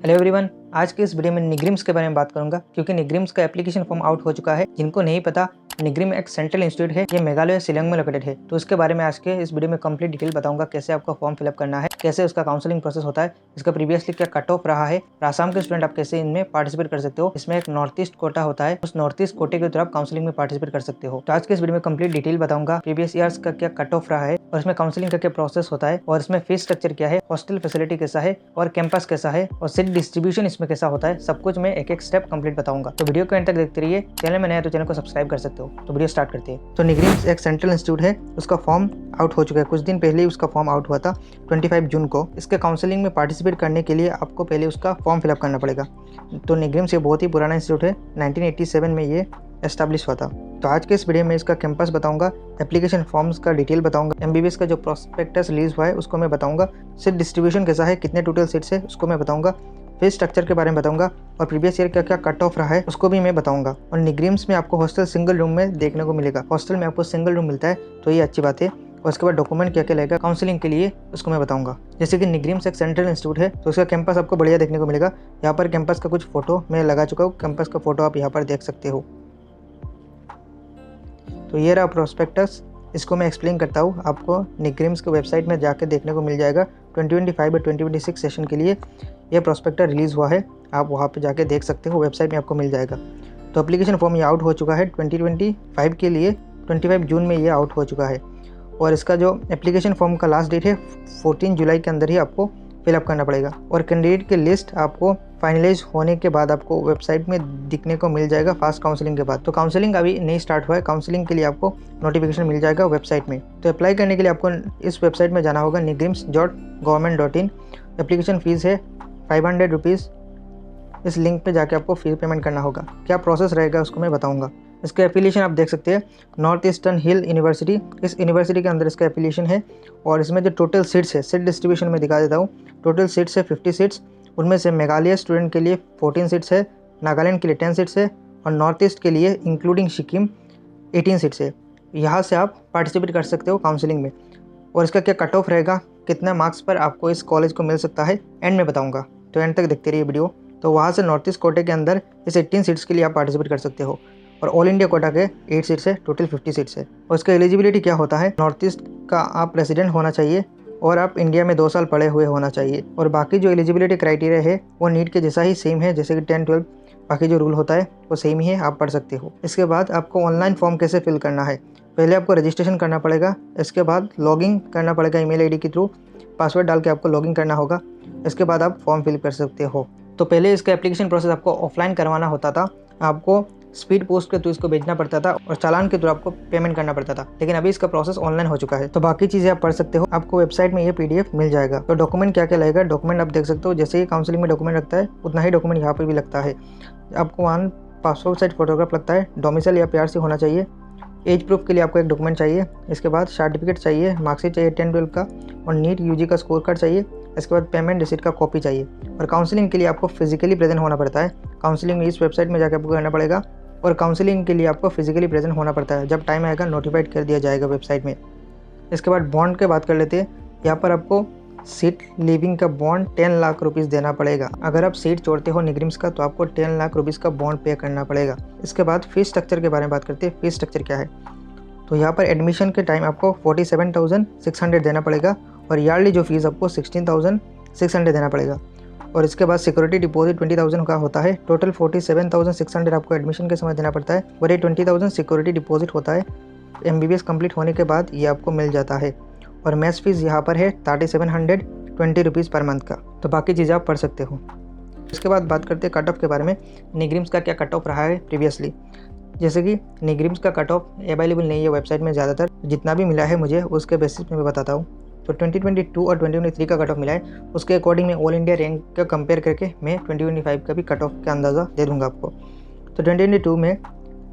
Hello everyone, आज के इस वीडियो में निग्रिम्स के बारे में बात करूंगा क्योंकि निग्रिम्स का एप्लीकेशन फॉर्म आउट हो चुका है। जिनको नहीं पता, निग्रिम एक सेंट्रल इंस्टीट्यूट है, ये मेघालय शिलांग में लोकेटेड है। तो इसके बारे में आज के इस वीडियो में कंप्लीट डिटेल बताऊंगा, कैसे आपका फॉर्म फिलअप करना है, कैसे उसका काउंसलिंग प्रोसेस होता है, इसका प्रीवियसली क्या कट ऑफ रहा है, आसाम के स्टूडेंट आप कैसे इनमें पार्टिसिपेट कर सकते हो। इसमें एक नॉर्थ ईस्ट कोटा होता है, उस नॉर्थ ईस्ट कोटे के थ्रू आप काउंसलिंग में पार्टिसिपेट कर सकते हो। तो आज के इस वीडियो में कंप्लीट डिटेल बताऊंगा, प्रीवियस ईयर्स का क्या कट ऑफ रहा है और इसमें काउंसलिंग का क्या प्रोसेस होता है और इसमें फीस स्ट्रक्चर क्या है, हॉस्टल फैसिलिटी कैसा है और कैंपस कैसा है और सीट डिस्ट्रीब्यूशन इसमें कैसा होता है, सब कुछ मैं एक एक स्टेप कंप्लीट बताऊंगा। तो वीडियो को एंड तक देखते रहिए। चैनल में नया है तो चैनल को सब्सक्राइब कर सकते हो। तो वीडियो स्टार्ट करते हैं। तो निग्रिम्स एक सेंट्रल इंस्टीट्यूट है, उसका फॉर्म आउट हो चुका है। कुछ दिन पहले ही उसका फॉर्म आउट हुआ था 25 जून को। इसके काउंसलिंग में पार्टिसिपेट करने के लिए आपको पहले उसका फॉर्म फिलअप करना पड़ेगा। तो निग्रिम्स ये बहुत ही पुराना इंस्टीट्यूट है, 1987 में ये एस्टैब्लिश हुआ था। तो आज के इस वीडियो में इसका कैंपस बताऊंगा, एप्लीकेशन फॉर्म्स का डिटेल बताऊंगा, एमबीबीएस का जो प्रोस्पेक्टस रिलीज हुआ है उसको मैं बताऊंगा, सीट डिस्ट्रीब्यूशन कैसा है, कितने टोटल सीट्स है उसको मैं बताऊंगा, फीस स्ट्रक्चर के बारे में बताऊंगा और प्रीवियस ईयर का क्या कट ऑफ रहा है उसको भी मैं बताऊंगा। और निग्रिम्स में आपको हॉस्टल सिंगल रूम में देखने को मिलेगा। हॉस्टल में आपको सिंगल रूम मिलता है, तो ये अच्छी बात है। और उसके बाद डॉक्यूमेंट क्या क्या लगेगा काउंसलिंग के लिए उसको मैं बताऊंगा। जैसे कि निग्रिम्स एक सेंट्रल इंस्टीट्यूट है, तो उसका कैंपस आपको बढ़िया देखने को मिलेगा। यहाँ पर कैंपस का कुछ फोटो मैं लगा चुका हूँ, कैंपस का फोटो आप यहाँ पर देख सकते हो। तो ये रहा प्रोस्पेक्टस, इसको मैं एक्सप्लेन करता हूँ। आपको निग्रिम्स के वेबसाइट में जाके देखने को मिल जाएगा। 2025 और 2026 सेशन के लिए ये प्रोस्पेक्टर रिलीज़ हुआ है, आप वहाँ पे जाके देख सकते हो, वेबसाइट में आपको मिल जाएगा। तो एप्लीकेशन फॉर्म ये आउट हो चुका है 2025 के लिए, 25 जून में ये आउट हो चुका है। और इसका जो एप्लीकेशन फॉर्म का लास्ट डेट है 14 जुलाई के अंदर ही आपको फिलअप करना पड़ेगा। और कैंडिडेट की लिस्ट आपको फाइनलाइज होने के बाद आपको वेबसाइट में दिखने को मिल जाएगा फास्ट काउंसलिंग के बाद। तो काउंसलिंग अभी नहीं स्टार्ट हुआ है, काउंसलिंग के लिए आपको नोटिफिकेशन मिल जाएगा वेबसाइट में। तो अप्लाई करने के लिए आपको इस वेबसाइट में जाना होगा, nigrims.government.in। एप्लीकेशन फ़ीस है 500 रुपीज़। इस लिंक पे जाके आपको फी पेमेंट करना होगा। क्या प्रोसेस रहेगा उसको मैं बताऊंगा। इसका एफिलिएशन आप देख सकते हैं, नॉर्थ ईस्टर्न हिल यूनिवर्सिटी, इस यूनिवर्सिटी के अंदर इसका एफिलिएशन है। और इसमें जो टोटल सीट्स है, सीट डिस्ट्रीब्यूशन में दिखा देता हूँ। टोटल सीट्स है 50 सीट्स, उनमें से मेघालय स्टूडेंट के लिए 14 सीट्स है, नागालैंड के लिए 10 सीट्स है और नॉर्थ ईस्ट के लिए इंक्लूडिंग सिक्किम 18 सीट्स है। यहाँ से आप पार्टिसिपेट कर सकते हो काउंसलिंग में। और इसका क्या कट ऑफ रहेगा, कितना मार्क्स पर आपको इस कॉलेज को मिल सकता है, एंड में बताऊँगा। तो एंड तक देखते रहिए वीडियो। तो वहाँ से नॉर्थ ईस्ट कोटे के अंदर इस 18 सीट्स के लिए आप पार्टिसिपेट कर सकते हो। और ऑल इंडिया कोटा के 8 सीट्स है, टोटल 50 सीट्स है। और इसका एलिजिबिलिटी क्या होता है, नॉर्थ ईस्ट का आप रेसिडेंट होना चाहिए और आप इंडिया में 2 साल पढ़े हुए होना चाहिए। और बाकी जो एलिजिबिलिटी क्राइटेरिया है वो नीट के जैसा ही सेम है, जैसे कि 10-12 बाकी जो रूल होता है वो सेम ही है, आप पढ़ सकते हो। इसके बाद आपको ऑनलाइन फॉर्म कैसे फिल करना है, पहले आपको रजिस्ट्रेशन करना पड़ेगा, इसके बाद लॉगिन करना पड़ेगा ईमेल आईडी के थ्रू, पासवर्ड डाल के आपको लॉगिन करना होगा। इसके बाद आप फॉर्म फिल कर सकते हो। तो पहले इसका एप्लीकेशन प्रोसेस आपको ऑफलाइन करवाना होता था, आपको स्पीड पोस्ट के थ्रू इसको भेजना पड़ता था और चालान के थ्रू आपको पेमेंट करना पड़ता था। लेकिन अभी इसका प्रोसेस ऑनलाइन हो चुका है, तो बाकी चीज़ें आप पढ़ सकते हो, आपको वेबसाइट में ये पीडीएफ मिल जाएगा। तो डॉक्यूमेंट क्या क्या लगेगा, डॉक्यूमेंट आप देख सकते हो, जैसे ही काउंसलिंग में डॉक्यूमेंट लगता है उतना ही डॉक्यूमेंट यहाँ पर भी लगता है। आपको वहाँ पासपोर्ट साइज फोटोग्राफ लगता है, डोमिसाइल या पीआरसी होना चाहिए, एज प्रूफ के लिए आपको एक डॉक्यूमेंट चाहिए, इसके बाद सर्टिफिकेट चाहिए, मार्कशीट चाहिए 10-12 का और नीट यूजी का स्कोर कार्ड चाहिए, इसके बाद पेमेंट रिसीट का कॉपी चाहिए। और काउंसलिंग के लिए आपको फिजिकली प्रेजेंट होना पड़ता है। काउंसलिंग इस वेबसाइट में जाकर आपको करना पड़ेगा और काउंसलिंग के लिए आपको फिजिकली प्रेजेंट होना पड़ता है। जब टाइम आएगा नोटिफाइड कर दिया जाएगा वेबसाइट में। इसके बाद बॉन्ड की बात कर लेते हैं। यहाँ पर आपको सीट लिविंग का बॉन्ड 10 लाख रुपीज़ देना पड़ेगा। अगर आप सीट छोड़ते हो निग्रिम्स का तो आपको 10 लाख रुपीज़ का बॉन्ड पे करना पड़ेगा। इसके बाद फीस स्ट्रक्चर के बारे में बात करते हैं। फीस स्ट्रक्चर क्या है, तो यहाँ पर एडमिशन के टाइम आपको 47,600 देना पड़ेगा और ईयरली जो फीस आपको 16,600 देना पड़ेगा। और इसके बाद सिक्योरिटी डिपॉजिट 20,000 का होता है। टोटल 47,600 आपको एडमिशन के समय देना पड़ता है और ये 20,000 सिक्योरिटी डिपॉजिट होता है। एमबीबीएस कंप्लीट होने के बाद ये आपको मिल जाता है। और मेस फीस यहाँ पर है 3,720 रुपीज़ पर मंथ का। तो बाकी चीज़ें आप पढ़ सकते हो। इसके बाद बात करते हैं कट ऑफ के बारे में। निग्रिम्स का क्या कट ऑफ रहा है प्रीवियसली। जैसे कि निग्रिम्स का कट ऑफ अवेलेबल नहीं है वेबसाइट में, ज़्यादातर जितना भी मिला है मुझे उसके बेसिस में मैं बताता हूँ। तो 2022 और 2023 का कट ऑफ मिला है, उसके अकॉर्डिंग मैं ऑल इंडिया रैंक का कंपेयर करके मैं 2025 का भी कट ऑफ का अंदाज़ा दे दूँगा आपको। तो 2022 में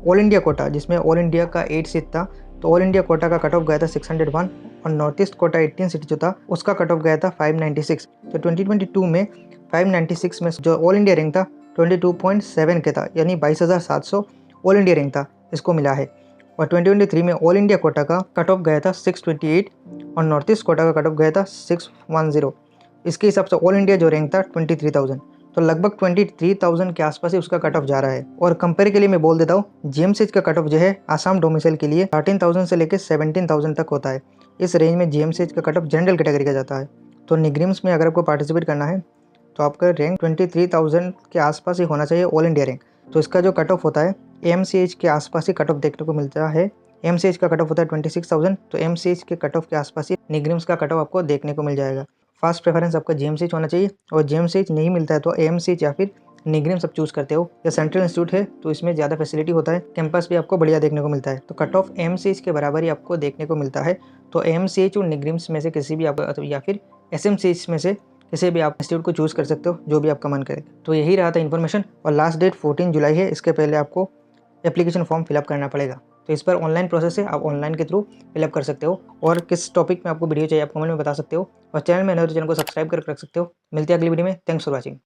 ऑल इंडिया कोटा, जिसमें ऑल इंडिया का 8 सीट था, तो ऑल इंडिया कोटा का कट ऑफ गया था 601 और नॉर्थ ईस्ट कोटा 18 सीट जो था उसका कट ऑफ गया था 596। तो 2022 में 596 में जो ऑल इंडिया रैंक था 22.7 के था, यानी 22,700 ऑल इंडिया रैंक था, इसको मिला है। और 2023 में ऑल इंडिया कोटा का कट ऑफ गया था 628 और नॉर्थ ईस्ट कोटा का कट ऑफ गया था 610। इसके हिसाब से ऑल इंडिया जो रैंक था 23,000। तो लगभग 23,000 के आसपास ही उसका कट ऑफ जा रहा है। और कंपेयर के लिए मैं बोल देता हूँ, जीएमसीएच का कट ऑफ जो है आसाम डोमिसाइल के लिए 13,000 से लेकर 17,000 तक होता है। इस रेंज में जीएमसीएच का कट ऑफ जनरल कैटेगरी का जाता है। तो निग्रिम्स में अगर आपको पार्टिसिपेट करना है तो आपका रैंक 23,000 के आसपास ही होना चाहिए, ऑल इंडिया रैंक। तो इसका जो कट ऑफ होता है एमसीएच के आसपास ही कट ऑफ देखने को मिलता है। एमसीएच का कट ऑफ होता है 26,000, तो एमसीएच के कट ऑफ के आसपास ही निग्रिम्स का कट ऑफ आपको देखने को मिल जाएगा। फर्स्ट प्रेफरेंस आपका जीएमसीएच होना चाहिए, और जीएमसीएच नहीं मिलता है तो एमसीएच या फिर निग्रिम्स आप चूज करते हो। या सेंट्रल इंस्टीट्यूट है तो इसमें ज़्यादा फैसिलिटी होता है, कैंपस भी आपको बढ़िया देखने को मिलता है। तो कट ऑफ एमसीएच के बराबर ही आपको देखने को मिलता है। तो एमसीएच और निग्रिम्स में से किसी भी आप, या फिर एसएमसीएच में से किसी भी आप इंस्टीट्यूट को चूज़ कर सकते हो, जो भी आपका मन करे। तो यही रहा था इन्फॉर्मेशन, और लास्ट डेट 14 जुलाई है। इसके पहले आपको एप्लीकेशन फॉर्म फिलअप करना पड़ेगा। तो इस पर ऑनलाइन प्रोसेस है, आप ऑनलाइन के थ्रू फिलअप कर सकते हो। और किस टॉपिक में आपको वीडियो चाहिए आप कमेंट में बता सकते हो, और चैनल में नए हो तो चैनल को सब्सक्राइब करके रख सकते हो। मिलते हैं अगली वीडियो में। Thanks for watching.